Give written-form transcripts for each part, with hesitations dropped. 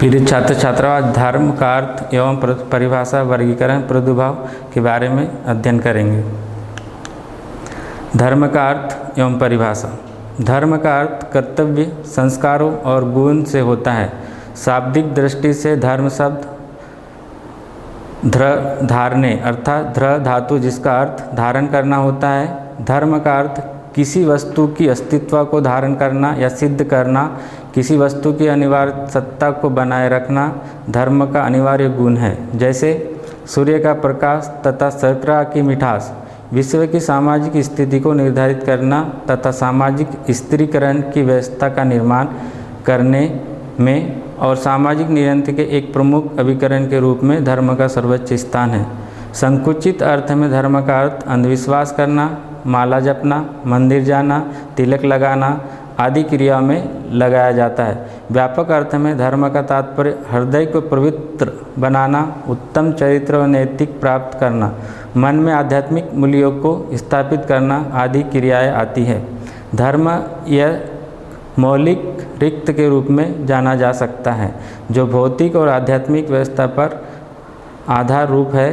फिर छात्र छात्रावास धर्म का अर्थ एवं परिभाषा, वर्गीकरण, प्रादुर्भाव के बारे में अध्ययन करेंगे। धर्म का अर्थ एवं परिभाषा। धर्म का अर्थ कर्तव्य, संस्कारों और गुण से होता है। शाब्दिक दृष्टि से धर्म शब्द ध्र धारणे अर्थात ध्र धातु जिसका अर्थ धारण करना होता है। धर्म का अर्थ किसी वस्तु की अस्तित्व को धारण करना या सिद्ध करना, किसी वस्तु की अनिवार्य सत्ता को बनाए रखना धर्म का अनिवार्य गुण है। जैसे सूर्य का प्रकाश तथा शर्करा की मिठास विश्व की सामाजिक स्थिति को निर्धारित करना तथा सामाजिक स्थिरीकरण की व्यवस्था का निर्माण करने में और सामाजिक नियंत्रण के एक प्रमुख अभिकरण के रूप में धर्म का सर्वोच्च स्थान है। संकुचित अर्थ में धर्म का अर्थ अंधविश्वास करना, माला जपना, मंदिर जाना, तिलक लगाना आदि क्रियाओं में लगाया जाता है। व्यापक अर्थ में धर्म का तात्पर्य हृदय को पवित्र बनाना, उत्तम चरित्र और नैतिक प्राप्त करना, मन में आध्यात्मिक मूल्यों को स्थापित करना आदि क्रियाएं आती है। धर्म यह मौलिक रिक्त के रूप में जाना जा सकता है जो भौतिक और आध्यात्मिक व्यवस्था पर आधार रूप है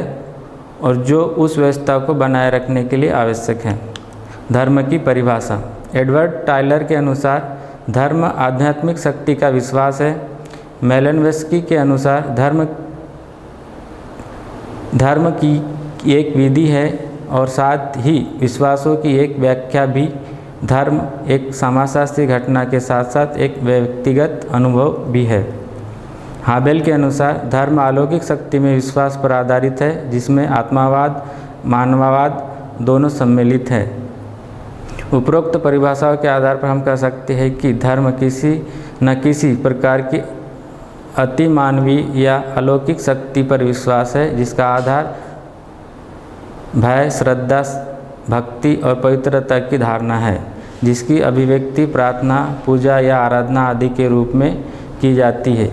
और जो उस व्यवस्था को बनाए रखने के लिए आवश्यक है। धर्म की परिभाषा। एडवर्ड टायलर के अनुसार धर्म आध्यात्मिक शक्ति का विश्वास है। मेलनवेस्की के अनुसार धर्म की एक विधि है और साथ ही विश्वासों की एक व्याख्या भी। धर्म एक समाजशास्त्री घटना के साथ साथ एक व्यक्तिगत अनुभव भी है। हाबेल के अनुसार धर्म अलौकिक शक्ति में विश्वास पर आधारित है जिसमें आत्मावाद, मानववाद दोनों सम्मिलित है। उपरोक्त परिभाषाओं के आधार पर हम कह सकते हैं कि धर्म किसी न किसी प्रकार की अतिमानवीय या अलौकिक शक्ति पर विश्वास है जिसका आधार भय, श्रद्धा, भक्ति और पवित्रता की धारणा है, जिसकी अभिव्यक्ति प्रार्थना, पूजा या आराधना आदि के रूप में की जाती है।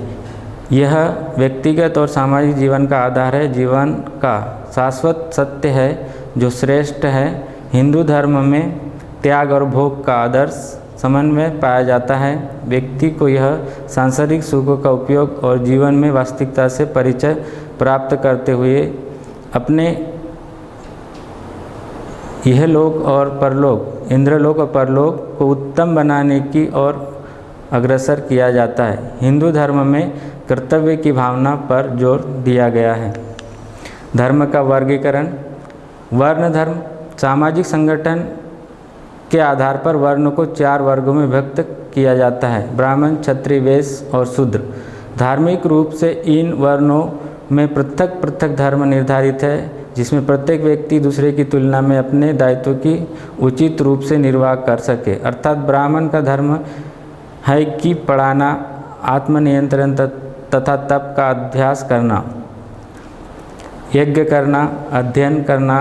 यह व्यक्तिगत और सामाजिक जीवन का आधार है, जीवन का शाश्वत सत्य है जो श्रेष्ठ है। हिंदू धर्म में त्याग और भोग का आदर्श समन्वय पाया जाता है। व्यक्ति को यह सांसारिक सुखों का उपयोग और जीवन में वास्तविकता से परिचय प्राप्त करते हुए अपने यह लोक और परलोक, इंद्रलोक और परलोक को उत्तम बनाने की ओर अग्रसर किया जाता है। हिंदू धर्म में कर्तव्य की भावना पर जोर दिया गया है। धर्म का वर्गीकरण। वर्ण धर्म सामाजिक संगठन के आधार पर वर्ण को 4 वर्गों में विभक्त किया जाता है: ब्राह्मण, क्षत्रिय, वैश्य और शूद्र। धार्मिक रूप से इन वर्णों में पृथक पृथक धर्म निर्धारित है जिसमें प्रत्येक व्यक्ति दूसरे की तुलना में अपने दायित्व की उचित रूप से निर्वाह कर सके। अर्थात ब्राह्मण का धर्म है कि पढ़ाना, आत्मनियंत्रण तथा तप का अभ्यास करना, यज्ञ करना, अध्ययन करना,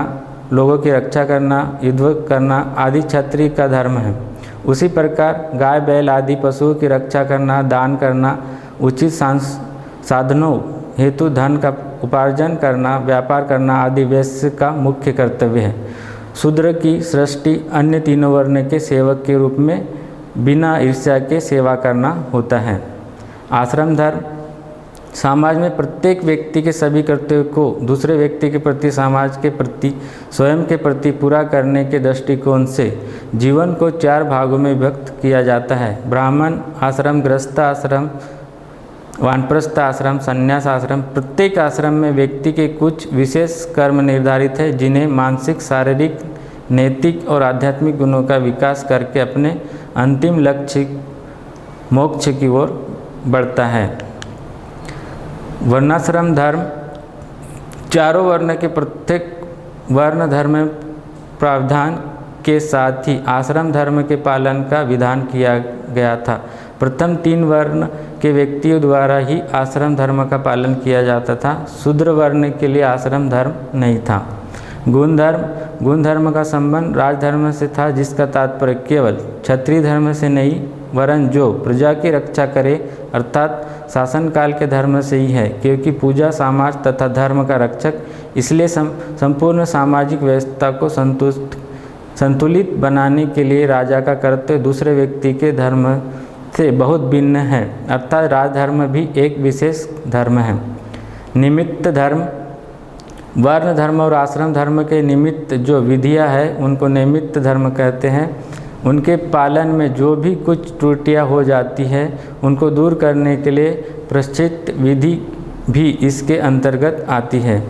लोगों की रक्षा करना, युद्ध करना आदि क्षत्रिय का धर्म है। उसी प्रकार गाय, बैल आदि पशुओं की रक्षा करना, दान करना, उचित साधनों हेतु धन का उपार्जन करना, व्यापार करना आदि वैश्य का मुख्य कर्तव्य है। शूद्र की सृष्टि अन्य तीनों वर्ण के सेवक के रूप में बिना ईर्ष्या के सेवा करना होता है। आश्रम धर्म समाज में प्रत्येक व्यक्ति के सभी कर्तव्यों को दूसरे व्यक्ति के प्रति, समाज के प्रति, स्वयं के प्रति पूरा करने के दृष्टिकोण से जीवन को 4 भागों में विभक्त किया जाता है: ब्राह्मण आश्रम, गृहस्थ आश्रम, वानप्रस्थ आश्रम, संन्यास आश्रम। प्रत्येक आश्रम में व्यक्ति के कुछ विशेष कर्म निर्धारित है जिन्हें मानसिक, शारीरिक, नैतिक और आध्यात्मिक गुणों का विकास करके अपने अंतिम लक्ष्य मोक्ष की ओर बढ़ता है। वर्णाश्रम धर्म। चारों वर्ण के प्रत्येक वर्ण धर्म प्रावधान के साथ ही आश्रम धर्म के पालन का विधान किया गया था। प्रथम 3 वर्ण के व्यक्तियों द्वारा ही आश्रम धर्म का पालन किया जाता था। शूद्र वर्ण के लिए आश्रम धर्म नहीं था। गुण धर्म। गुण धर्म का संबंध राजधर्म से था जिसका तात्पर्य केवल क्षत्रिय धर्म से नहीं वरन जो प्रजा की रक्षा करे अर्थात शासन काल के धर्म से ही है, क्योंकि पूजा समाज तथा धर्म का रक्षक, इसलिए संपूर्ण सामाजिक व्यवस्था को संतुलित बनाने के लिए राजा का कर्तव्य दूसरे व्यक्ति के धर्म से बहुत भिन्न है, अर्थात राजधर्म भी एक विशेष धर्म है। निमित्त धर्म, वर्ण धर्म और आश्रम धर्म के निमित्त जो विधियां है उनको निमित्त धर्म कहते हैं। उनके पालन में जो भी कुछ त्रुटियां हो जाती है उनको दूर करने के लिए प्रश्चित विधि भी इसके अंतर्गत आती है।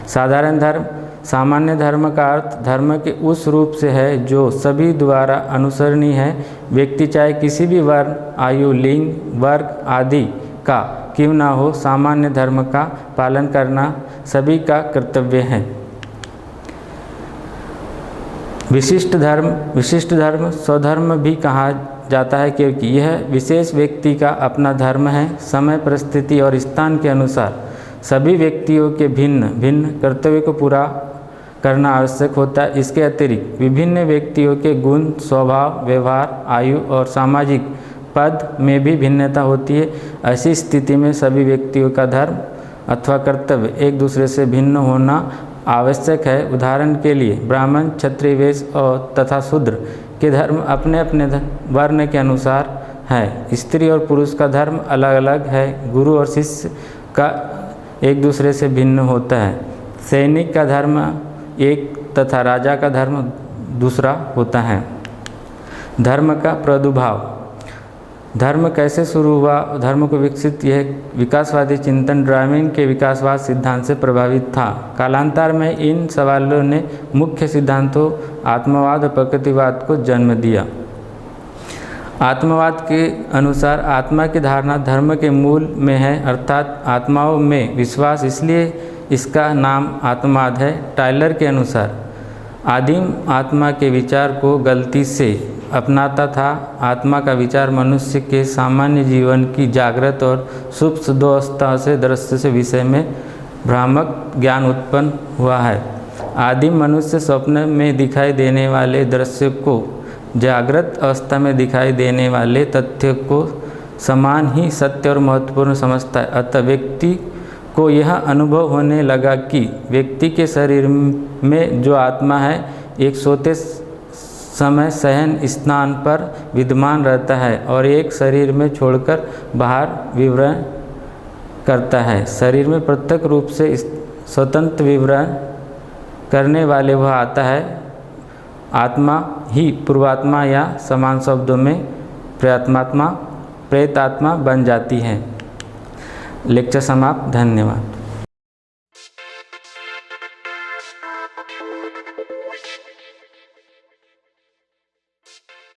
साधारण धर्म, सामान्य धर्म का अर्थ धर्म के उस रूप से है जो सभी द्वारा अनुसरणीय है। व्यक्ति चाहे किसी भी वर्ण, आयु, लिंग, वर्ग आदि का क्यों ना हो, सामान्य धर्म का पालन करना सभी का कर्तव्य है। विशिष्ट धर्म स्वधर्म भी कहा जाता है क्योंकि यह विशेष व्यक्ति का अपना धर्म है। समय, परिस्थिति और स्थान के अनुसार सभी व्यक्तियों के भिन्न भिन्न कर्तव्य को पूरा करना आवश्यक होता है। इसके अतिरिक्त विभिन्न व्यक्तियों के गुण, स्वभाव, व्यवहार, आयु और सामाजिक पद में भी भिन्नता होती है। ऐसी स्थिति में सभी व्यक्तियों का धर्म अथवा कर्तव्य एक दूसरे से भिन्न होना आवश्यक है। उदाहरण के लिए ब्राह्मण, क्षत्रिय, वैश्य और तथा शूद्र के धर्म अपने अपने वर्ण के अनुसार है। स्त्री और पुरुष का धर्म अलग अलग है। गुरु और शिष्य का एक दूसरे से भिन्न होता है। सैनिक का धर्म एक तथा राजा का धर्म दूसरा होता है। धर्म का प्रादुर्भाव, धर्म कैसे शुरू हुआ? धर्म को विकसित यह विकासवादी चिंतन डार्विन के विकासवाद सिद्धांत से प्रभावित था। कालांतर में इन सवालों ने मुख्य सिद्धांतों आत्मवाद और प्रकृतिवाद को जन्म दिया। आत्मवाद के अनुसार आत्मा की धारणा धर्म के मूल में है, अर्थात आत्माओं में विश्वास, इसलिए इसका नाम आत्मवाद है। टायलर के अनुसार आदिम आत्मा के विचार को गलती से अपनाता था। आत्मा का विचार मनुष्य के सामान्य जीवन की जागृत और सुप्त दो अवस्था से दृश्य से विषय में भ्रामक ज्ञान उत्पन्न हुआ है। आदिम मनुष्य स्वप्न में दिखाई देने वाले दृश्य को जागृत अवस्था में दिखाई देने वाले तथ्य को समान ही सत्य और महत्वपूर्ण समझता है। अतः व्यक्ति को यह अनुभव होने लगा कि व्यक्ति के शरीर में जो आत्मा है एक सोते समय शयन स्थान पर विद्यमान रहता है और एक शरीर में छोड़कर बाहर विवरण करता है। शरीर में प्रत्यक्ष रूप से स्वतंत्र विवरण करने वाले वह आता है। आत्मा ही पूर्वात्मा या समान शब्दों में प्रेतात्मा बन जाती है। लेक्चर समाप्त। धन्यवाद।